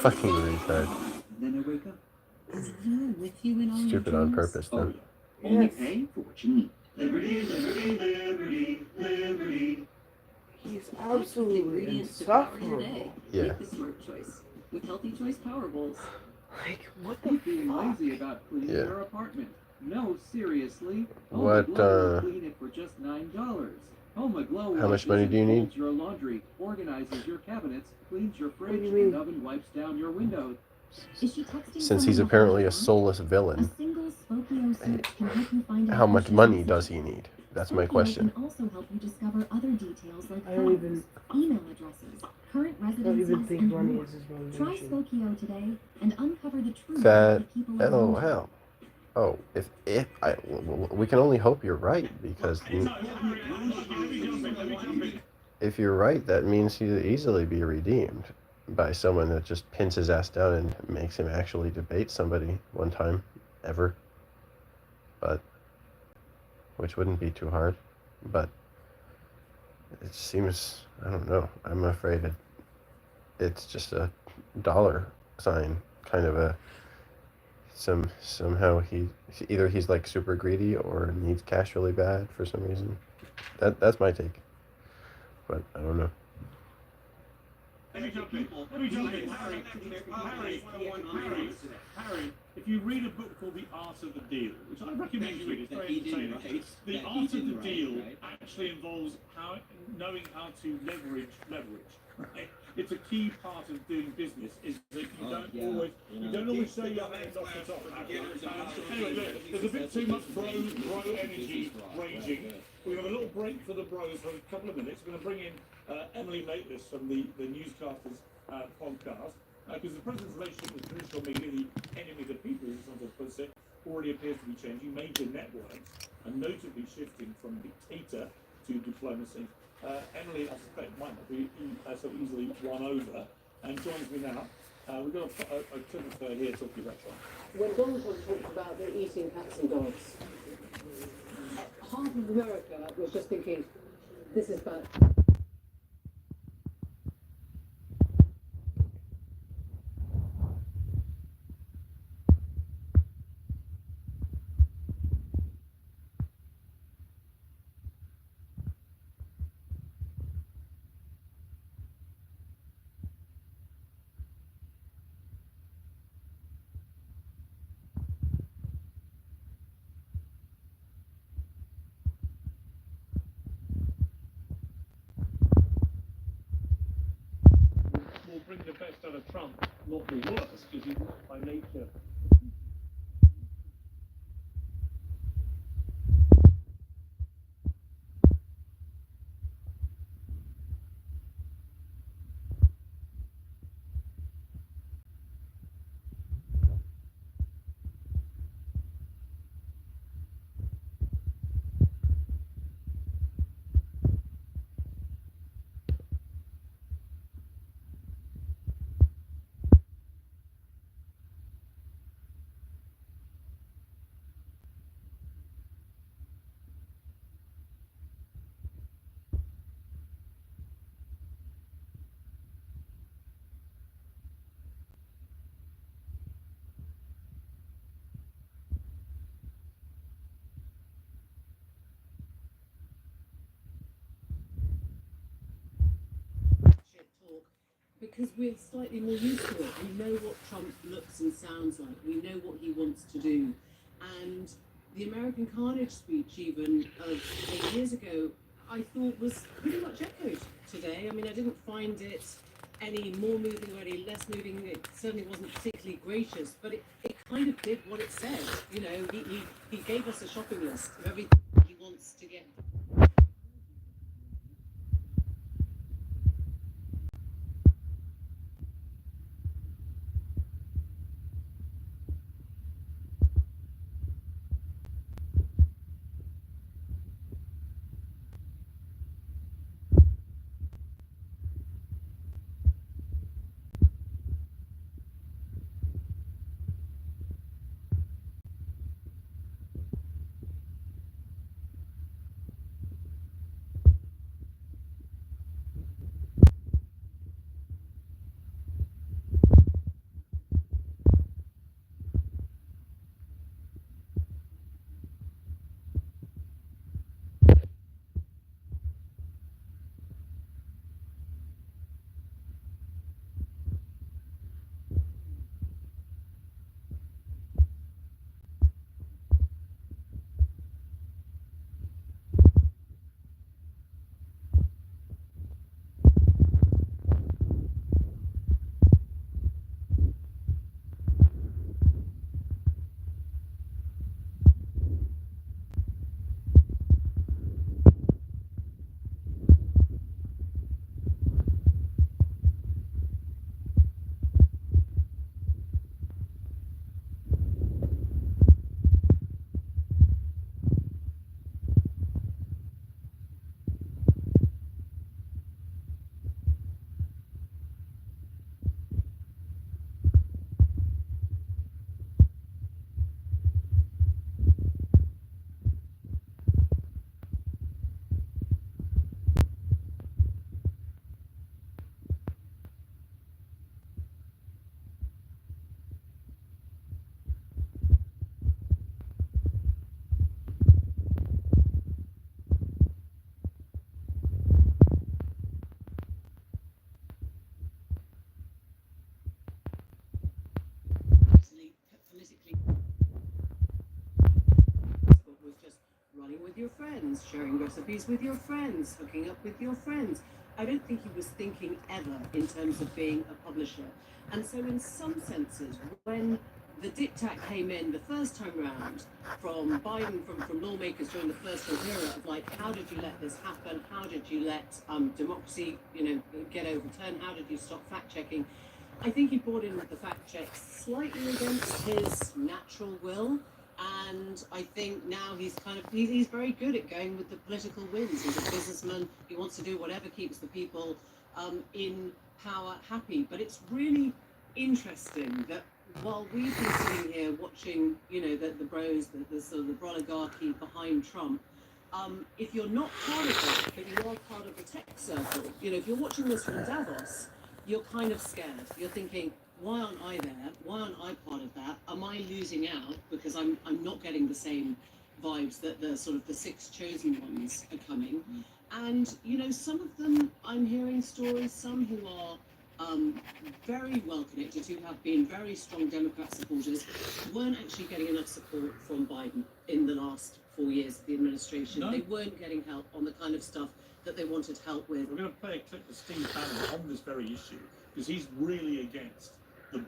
Fucking retard. Then I wake up. Is he with you in all your Stupid on dreams? purpose, Oh, though. yeah. Only Yes. pay for what you need. Liberty, liberty, liberty, liberty. He's Pick absolutely ingredients to power your insufferable. day. Yeah. Make the smart choice with Healthy Choice Power Bowls. Like, what the Keep being fuck? lazy about cleaning Yeah. your apartment. No, seriously. What, Home Aglow will clean it for just $9. Home Aglow How much washes money and do you need? folds your laundry, organizes your cabinets, cleans your do fridge, you mean? and oven wipes down your windows. Is she texting Since he's someone apparently a behind you? soulless A villain, single Spokio search can help you find out how who much she money is. does he need? That's my Spokio question. can also help you discover other details like I don't even- photos, email addresses, current I don't residencies, even think and money more. is his Try motivation. Spokio today and uncover the truth That about the people around you. LOL. Oh, we can only hope you're right, because if you're right, that means he'll easily be redeemed by someone that just pins his ass down and makes him actually debate somebody one time, ever. But, which wouldn't be too hard. But it seems, I don't know, I'm afraid it's just a dollar sign, kind of a, somehow either he's like super greedy or needs cash really bad for some reason. That's my take. But I don't know. Harry, if you read a book called The Art of the Deal, which I recommend you read, it's very entertaining. The Art of the Deal actually involves knowing how to leverage. Right? It's a key part of doing business. Is that you don't always say your hand off the top. Anyway, look, there's a bit too much bro energy raging. We have a little break for the bros for a couple of minutes. We're going to bring in Emily Maitlis from the Newscasters podcast, because the president's relationship with traditional media, the enemy of the people, as sometimes puts it, already appears to be changing. Major networks are notably shifting from dictator to diplomacy. Emily, I suspect, might not be so easily won over, and joins me now. We've got a clip of her here talking about Trump. When Donald Trump talked about the eating cats and dogs, half of America was just thinking, this is bad. Will bring the best out of Trump, not the worst, because he's not by nature. Shit talk, because we're slightly more used to it. We know what Trump looks and sounds like. We know what he wants to do. And the American Carnage speech, even of 8 years ago, I thought was pretty much echoed today. I mean, I didn't find it any more moving or any less moving. It certainly wasn't particularly gracious, but it kind of did what it said. You know, he gave us a shopping list of everything he wants to get. your friends, sharing recipes with your friends, hooking up with your friends. I don't think he was thinking ever in terms of being a publisher. And so in some senses, when the diktat came in the first time round from Biden, from lawmakers during the first Trump era of like, how did you let this happen? How did you let democracy, get overturned? How did you stop fact checking? I think he brought in the fact checks slightly against his natural will. And I think now he's he's very good at going with the political wins. He's a businessman. He wants to do whatever keeps the people in power happy. But it's really interesting that while we've been sitting here watching, the bros, the sort of the oligarchy behind Trump, if you're not part of that, but you are part of the tech circle, if you're watching this from Davos, you're kind of scared. You're thinking, why aren't I there? Why aren't I part of that? Am I losing out because I'm not getting the same vibes that the sort of the 6 chosen ones are coming? And some of them, I'm hearing stories, some who are very well connected, who have been very strong Democrat supporters, weren't actually getting enough support from Biden in the last 4 years of the administration. No. They weren't getting help on the kind of stuff that they wanted help with. We're going to play a clip of Steve Bannon on this very issue because he's really against the